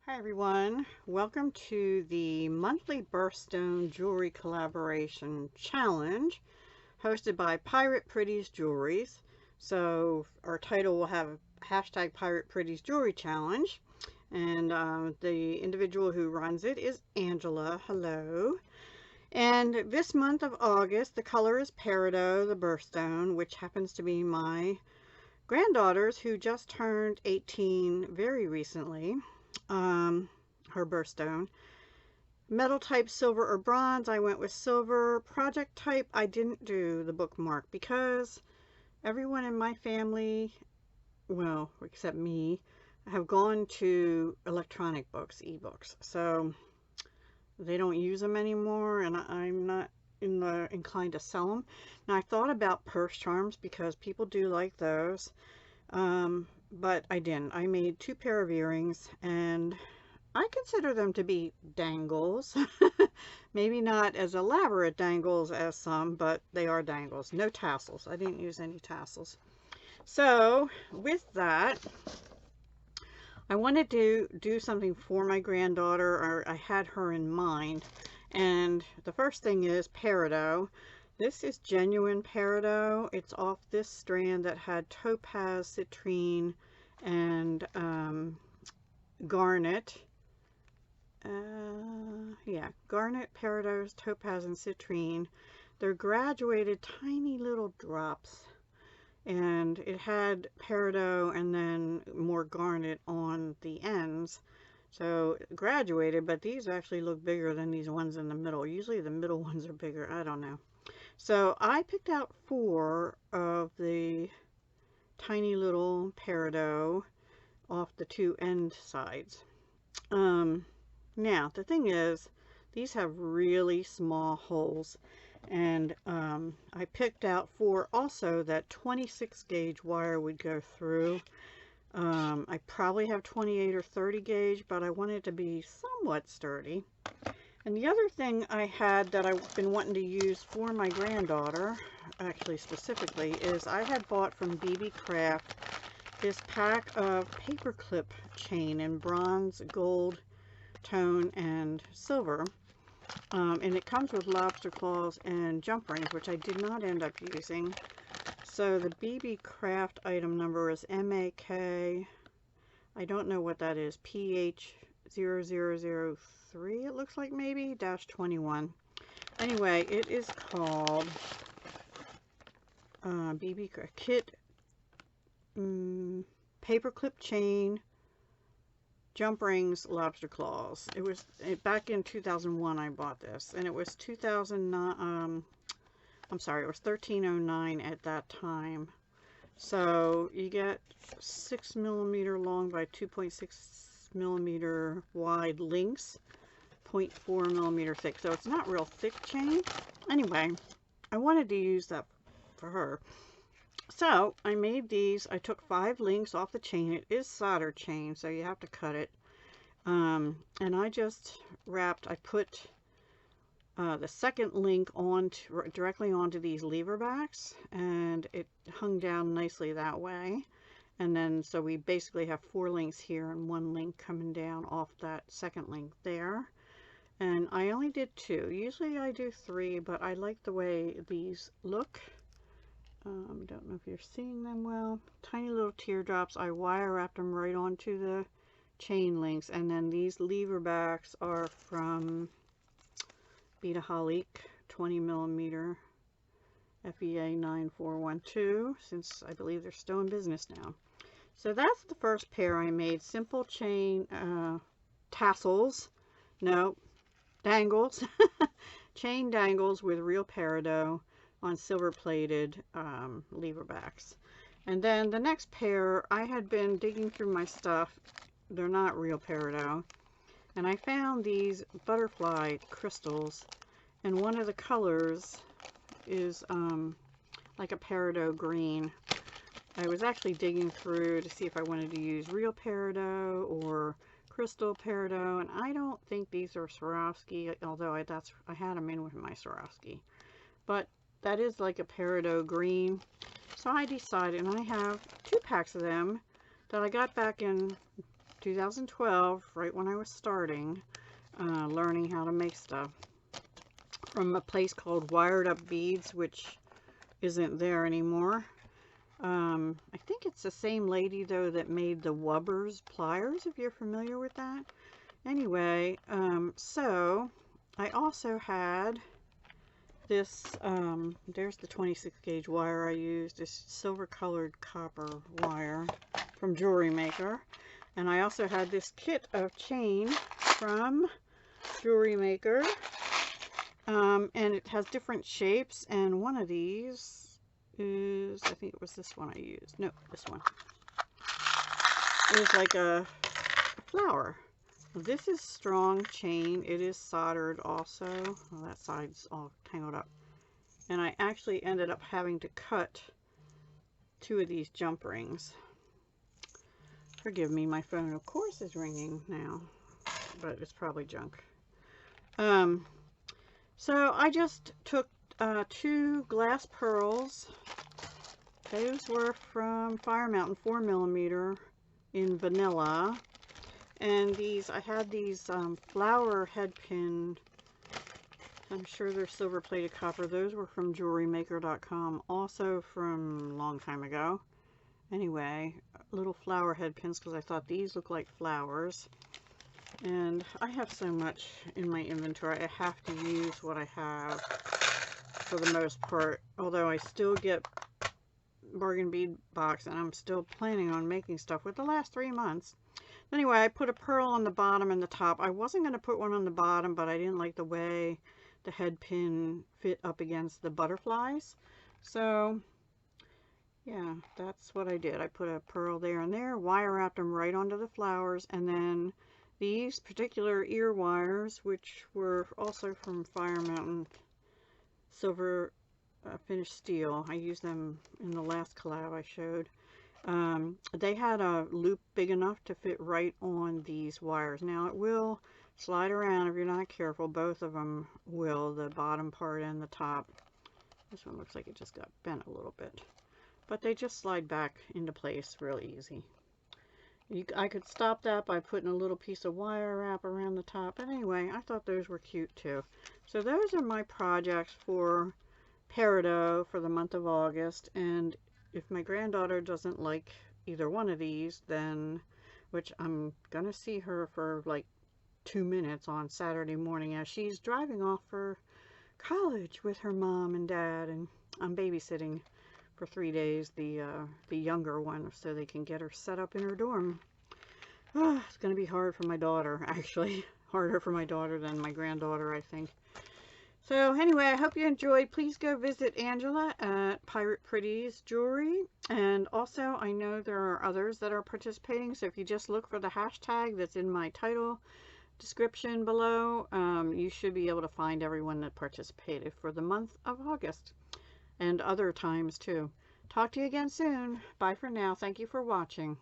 Hi everyone, welcome to the monthly Birthstone Jewelry Collaboration Challenge hosted by Pirate Pretties Jewelries. So our title will have hashtag Pirate Pretties Jewelry Challenge, and the individual who runs it is Angela. Hello. And this month of August, the color is Peridot, the Birthstone, which happens to be my granddaughter's, who just turned 18 very recently. Her birthstone. Metal type, silver or bronze, I went with silver. Project type, I didn't do the bookmark because everyone in my family, well, except me, have gone to electronic books, ebooks. So they don't use them anymore, and I'm not inclined to sell them. Now, I thought about purse charms because people do like those. But I didn't. I made 2 pair of earrings, and I consider them to be dangles. Maybe not as elaborate dangles as some, but they are dangles. No tassels. I didn't use any tassels. So with that, I wanted to do something for my granddaughter, or I had her in mind. And the first thing is Peridot. This is genuine Peridot. It's off this strand that had topaz, citrine, and garnet. Garnet, Peridots, topaz, and citrine. They're graduated tiny little drops. And it had Peridot and then more garnet on the ends. So graduated, but these actually look bigger than these ones in the middle. Usually the middle ones are bigger. I don't know. So I picked out 4 of the tiny little Peridot off the 2 end sides. Now the thing is, these have really small holes, and I picked out 4 also that 26 gauge wire would go through. I probably have 28 or 30 gauge, but I want it to be somewhat sturdy. And the other thing I had that I've been wanting to use for my granddaughter, actually specifically, is I had bought from BeeBeeCraft this pack of paperclip chain in bronze, gold tone, and silver. And it comes with lobster claws and jump rings, which I did not end up using. So the BeeBeeCraft item number is MAK, I don't know what that is, PH0003, it looks like, maybe, -21. Anyway, it is called BeeBeeCraft Kit Paperclip Chain Jump Rings Lobster Claws. It was back in 2001 I bought this, and it was 2009. I'm sorry, it was $13.09 at that time. So you get 6mm long by 2.6mm wide links, 0.4mm thick. So it's not real thick chain. Anyway, I wanted to use that for her. So I made these. I took 5 links off the chain. It is solder chain, so you have to cut it. And I just wrapped, I put the second link on directly onto these lever backs, and it hung down nicely that way. And then so we basically have 4 links here and 1 link coming down off that second link there. And I only did 2. Usually I do 3, but I like the way these look. Don't know if you're seeing them well. Tiny little teardrops. I wire wrapped them right onto the chain links, and then these lever backs are from Beading 20mm FEA 9412, since I believe they're still in business now. So that's the first pair I made. Simple chain tassels, no, dangles, chain dangles with real Peridot on silver plated lever backs. And then the next pair, I had been digging through my stuff. They're not real Peridot. And I found these butterfly crystals, and one of the colors is like a Peridot green. I was actually digging through to see if I wanted to use real Peridot or crystal Peridot, and I don't think these are Swarovski, although I had them in with my Swarovski. But that is like a Peridot green. So I decided, and I have 2 packs of them that I got back in 2012, right when I was starting learning how to make stuff, from a place called Wired Up Beads, which isn't there anymore. I think it's the same lady though that made the Wubbers pliers, if you're familiar with that. Anyway, so I also had this, there's the 26 gauge wire I used, this silver colored copper wire from Jewelry Maker. And I also had this kit of chain from Jewelry Maker. And it has different shapes, and one of these is, I think it was this one I used. No, this one. It was like a flower. This is strong chain. It is soldered also. Well, that side's all tangled up. And I actually ended up having to cut 2 of these jump rings. Forgive me, my phone of course is ringing now, but it's probably junk. So I just took 2 glass pearls. Those were from Fire Mountain 4mm in vanilla. And these, I had these flower head pin. I'm sure they're silver plated copper. Those were from jewelrymaker.com, also from a long time ago. Anyway, little flower head pins because I thought these look like flowers. And I have so much in my inventory, I have to use what I have for the most part. Although I still get bargain bead box, and I'm still planning on making stuff with the last 3 months. Anyway, I put a pearl on the bottom and the top. I wasn't going to put one on the bottom, but I didn't like the way the head pin fit up against the butterflies. So, yeah, that's what I did. I put a pearl there and there, wire wrapped them right onto the flowers, and then these particular ear wires, which were also from Fire Mountain silver finished steel. I used them in the last collab I showed. They had a loop big enough to fit right on these wires. Now it will slide around if you're not careful. Both of them will, the bottom part and the top. This one looks like it just got bent a little bit, but they just slide back into place real easy. I could stop that by putting a little piece of wire wrap around the top. But anyway, I thought those were cute too. So those are my projects for Peridot for the month of August. And if my granddaughter doesn't like either one of these, then, which I'm gonna see her for like 2 minutes on Saturday morning as she's driving off for college with her mom and dad, and I'm babysitting for 3 days the younger one so they can get her set up in her dorm. Oh, it's gonna be hard for my daughter, actually. Harder for my daughter than my granddaughter, I think. So anyway, I hope you enjoyed. Please go visit Angela at Pirate Pretties Jewelry. And also, I know there are others that are participating. So if you just look for the hashtag that's in my title description below, you should be able to find everyone that participated for the month of August. And other times too. Talk to you again soon. Bye for now. Thank you for watching.